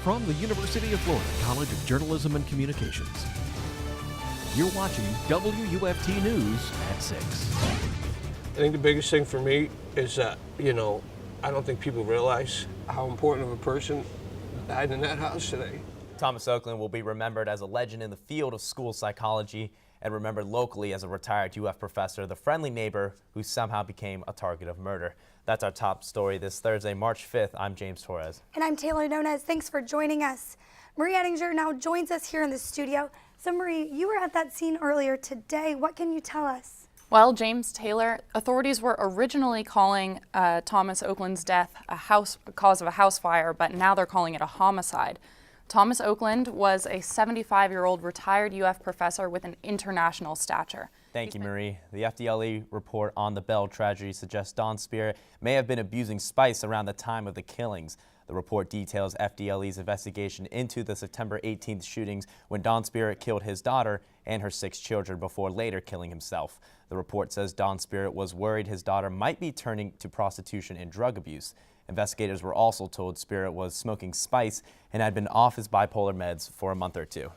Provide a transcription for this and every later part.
from the University of Florida College of Journalism and Communications. You're watching WUFT News at 6. I think the biggest thing for me is that, I don't think people realize how important of a person died in that house today. Thomas Oakland will be remembered as a legend in the field of school psychology and remembered locally as a retired UF professor, the friendly neighbor who somehow became a target of murder. That's our top story this Thursday, March 5th. I'm James Torres. And I'm Taylor Nunez. Thanks for joining us. Marie Ettinger now joins us here in the studio. So Marie, you were at that scene earlier today. What can you tell us? Well, James, Taylor, authorities were originally calling Thomas Oakland's death a cause of a house fire, but now they're calling it a homicide. Thomas Oakland was a 75-year-old retired UF professor with an international stature. Thank you, Marie. The FDLE report on the Bell tragedy suggests Don Spirit may have been abusing spice around the time of the killings. The report details FDLE's investigation into the September 18th shootings when Don Spirit killed his daughter and her 6 children before later killing himself. The report says Don Spirit was worried his daughter might be turning to prostitution and drug abuse. Investigators were also told Spirit was smoking spice and had been off his bipolar meds for a month or two.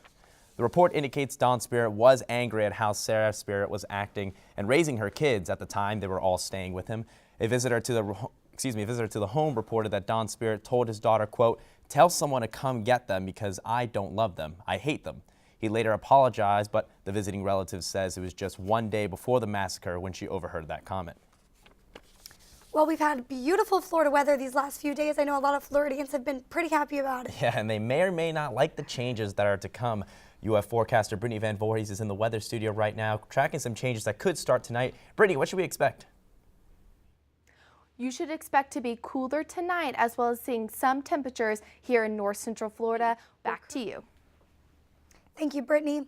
The report indicates Don Spirit was angry at how Sarah Spirit was acting and raising her kids at the time they were all staying with him. A visitor to the home reported that Don Spirit told his daughter, quote, "Tell someone to come get them because I don't love them. I hate them." He later apologized, but the visiting relative says it was just one day before the massacre when she overheard that comment. Well, we've had beautiful Florida weather these last few days. I know a lot of Floridians have been pretty happy about it. Yeah, and they may or may not like the changes that are to come. UF forecaster Brittany Van Voorhees is in the weather studio right now, tracking some changes that could start tonight. Brittany, what should we expect? You should expect to be cooler tonight, as well as seeing some temperatures here in north central Florida. Back to you. Thank you, Brittany.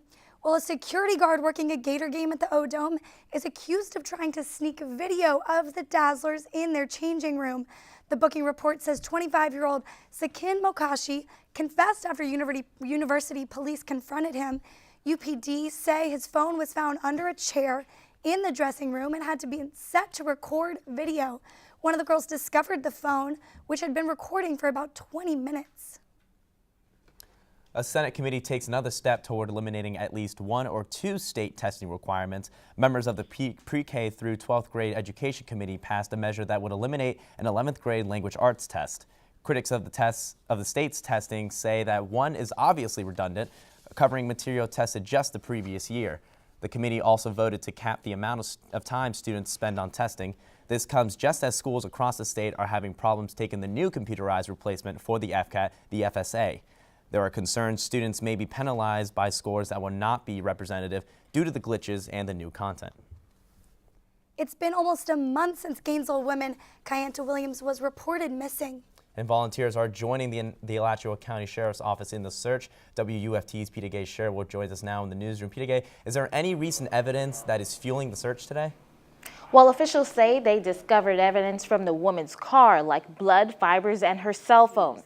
Well, a security guard working a Gator game at the O-Dome is accused of trying to sneak video of the Dazzlers in their changing room. The booking report says 25-year-old Sakin Mokashi confessed after university police confronted him. UPD say his phone was found under a chair in the dressing room and had to be set to record video. One of the girls discovered the phone, which had been recording for about 20 minutes. A Senate committee takes another step toward eliminating at least 1 or 2 state testing requirements. Members of the Pre-K through 12th grade education committee passed a measure that would eliminate an 11th grade language arts test. Critics of the state's testing say that one is obviously redundant, covering material tested just the previous year. The committee also voted to cap the amount of time students spend on testing. This comes just as schools across the state are having problems taking the new computerized replacement for the FCAT, the FSA. There are concerns students may be penalized by scores that will not be representative due to the glitches and the new content. It's been almost a month since Gainesville woman Kayanta Williams was reported missing. And volunteers are joining the Alachua County Sheriff's Office in the search. WUFT's Peter Gay Sherwood joins us now in the newsroom. Peter Gay, is there any recent evidence that is fueling the search today? Well, officials say they discovered evidence from the woman's car, like blood, fibers, and her cell phone.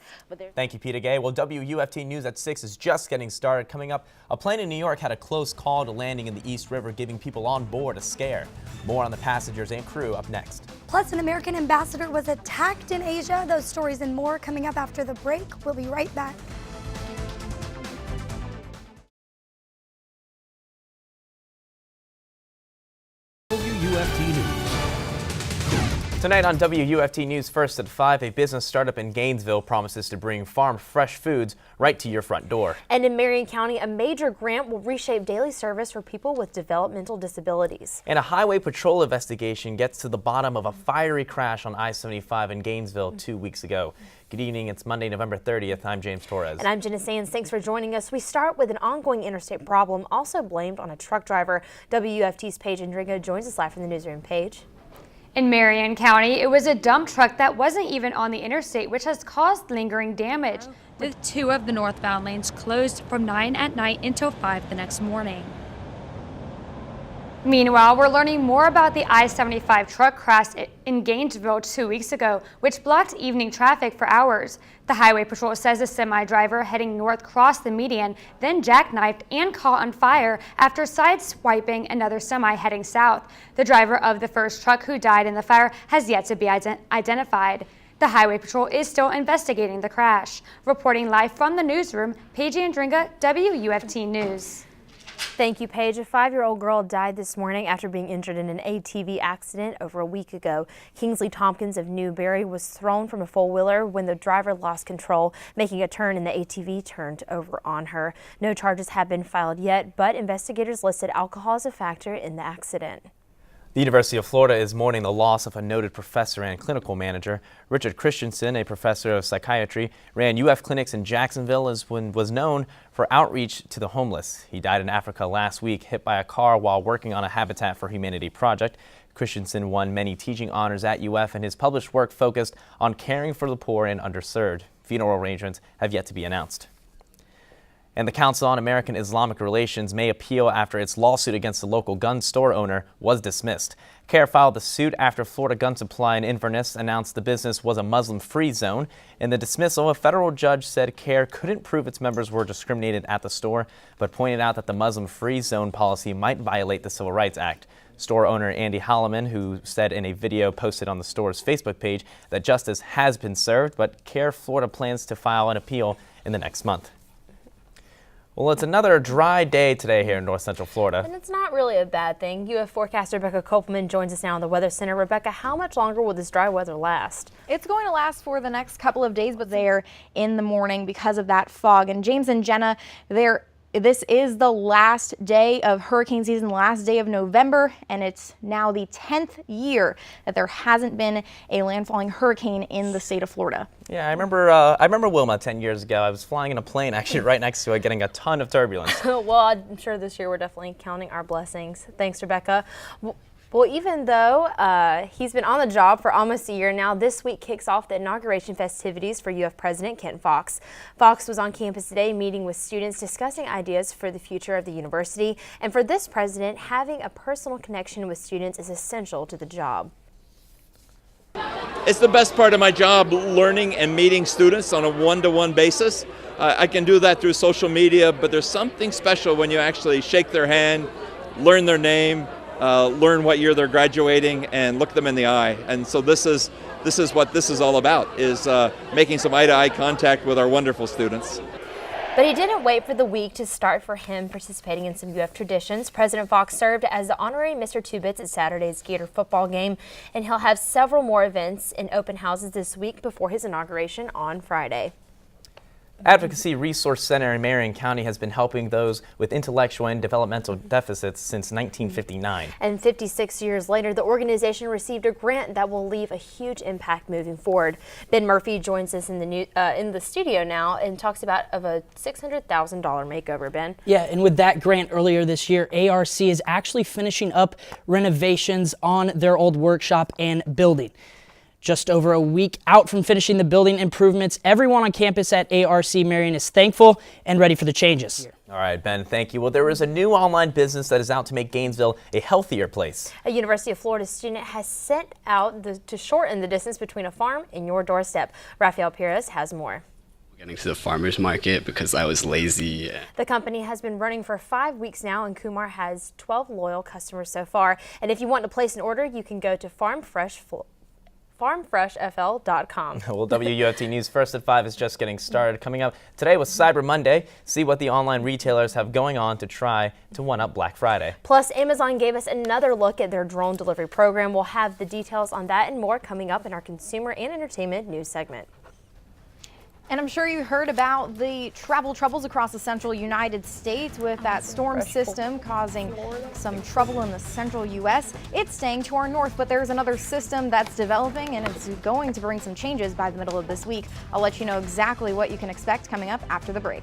Thank you, Peter Gay. Well, WUFT News at 6 is just getting started. Coming up, a plane in New York had a close call to landing in the East River, giving people on board a scare. More on the passengers and crew up next. Plus, an American ambassador was attacked in Asia. Those stories and more coming up after the break. We'll be right back. WUFT News. Tonight on WUFT News, first at 5, a business startup in Gainesville promises to bring farm fresh foods right to your front door. And in Marion County, a major grant will reshape daily service for people with developmental disabilities. And a highway patrol investigation gets to the bottom of a fiery crash on I-75 in Gainesville 2 weeks ago. Good evening. It's Monday, November 30th. I'm James Torres. And I'm Jenna Sands. Thanks for joining us. We start with an ongoing interstate problem, also blamed on a truck driver. WUFT's Paige Indrigo joins us live from the newsroom. Paige. In Marion County, it was a dump truck that wasn't even on the interstate, which has caused lingering damage, with 2 of the northbound lanes closed from 9 at night until 5 the next morning. Meanwhile, we're learning more about the I-75 truck crash in Gainesville 2 weeks ago, which blocked evening traffic for hours. The Highway Patrol says the semi-driver heading north crossed the median, then jackknifed and caught on fire after sideswiping another semi heading south. The driver of the first truck who died in the fire has yet to be identified. The Highway Patrol is still investigating the crash. Reporting live from the newsroom, Paige Andringa, WUFT News. Thank you, Paige. A 5-year-old girl died this morning after being injured in an ATV accident over a week ago. Kingsley Tompkins of Newberry was thrown from a four-wheeler when the driver lost control, making a turn, and the ATV turned over on her. No charges have been filed yet, but investigators listed alcohol as a factor in the accident. The University of Florida is mourning the loss of a noted professor and clinical manager. Richard Christensen, a professor of psychiatry, ran UF clinics in Jacksonville and was known for outreach to the homeless. He died in Africa last week, hit by a car while working on a Habitat for Humanity project. Christensen won many teaching honors at UF, and his published work focused on caring for the poor and underserved. Funeral arrangements have yet to be announced. And the Council on American Islamic Relations may appeal after its lawsuit against the local gun store owner was dismissed. CARE filed the suit after Florida Gun Supply in Inverness announced the business was a Muslim-free zone. In the dismissal, a federal judge said CARE couldn't prove its members were discriminated at the store, but pointed out that the Muslim-free zone policy might violate the Civil Rights Act. Store owner Andy Holloman, who said in a video posted on the store's Facebook page that justice has been served, but CARE Florida plans to file an appeal in the next month. Well, it's another dry day today here in North Central Florida. And it's not really a bad thing. UF forecaster Rebecca Kopelman joins us now in the Weather Center. Rebecca, how much longer will this dry weather last? It's going to last for the next couple of days, but there in the morning because of that fog. And James and Jenna, this is the last day of hurricane season, last day of November, and it's now the 10th year that there hasn't been a landfalling hurricane in the state of Florida. Yeah, I remember Wilma 10 years ago. I was flying in a plane actually right next to it, getting a ton of turbulence. Well, I'm sure this year we're definitely counting our blessings. Thanks, Rebecca. Well, even though he's been on the job for almost a year now, this week kicks off the inauguration festivities for UF President Kent Fox. Fox was on campus today meeting with students, discussing ideas for the future of the university. And for this president, having a personal connection with students is essential to the job. It's the best part of my job, learning and meeting students on a one-to-one basis. I can do that through social media, but there's something special when you actually shake their hand, learn their name, learn what year they're graduating, and look them in the eye. And so this is what this is all about, is making some eye-to-eye contact with our wonderful students. But he didn't wait for the week to start for him participating in some UF traditions. President Fox served as the honorary Mr. Two Bits at Saturday's Gator football game, and he'll have several more events and open houses this week before his inauguration on Friday. Advocacy Resource Center in Marion County has been helping those with intellectual and developmental deficits since 1959. And 56 years later, the organization received a grant that will leave a huge impact moving forward. Ben Murphy joins us in the studio now and talks about a $600,000 makeover. Ben? Yeah, and with that grant earlier this year, ARC is actually finishing up renovations on their old workshop and building. Just over a week out from finishing the building improvements, everyone on campus at ARC Marion is thankful and ready for the changes. All right, Ben, thank you. Well, there is a new online business that is out to make Gainesville a healthier place. A University of Florida student has set out to shorten the distance between a farm and your doorstep. Rafael Perez has more. Getting to the farmer's market because I was lazy. The company has been running for 5 weeks now, and Kumar has 12 loyal customers so far. And if you want to place an order, you can go to farmfreshfl.com. Well, WUFT News First at 5 is just getting started. Coming up today was Cyber Monday. See what the online retailers have going on to try to one-up Black Friday. Plus, Amazon gave us another look at their drone delivery program. We'll have the details on that and more coming up in our consumer and entertainment news segment. And I'm sure you heard about the travel troubles across the central United States with that storm system causing some trouble in the central U.S. It's staying to our north, but there's another system that's developing and it's going to bring some changes by the middle of this week. I'll let you know exactly what you can expect coming up after the break.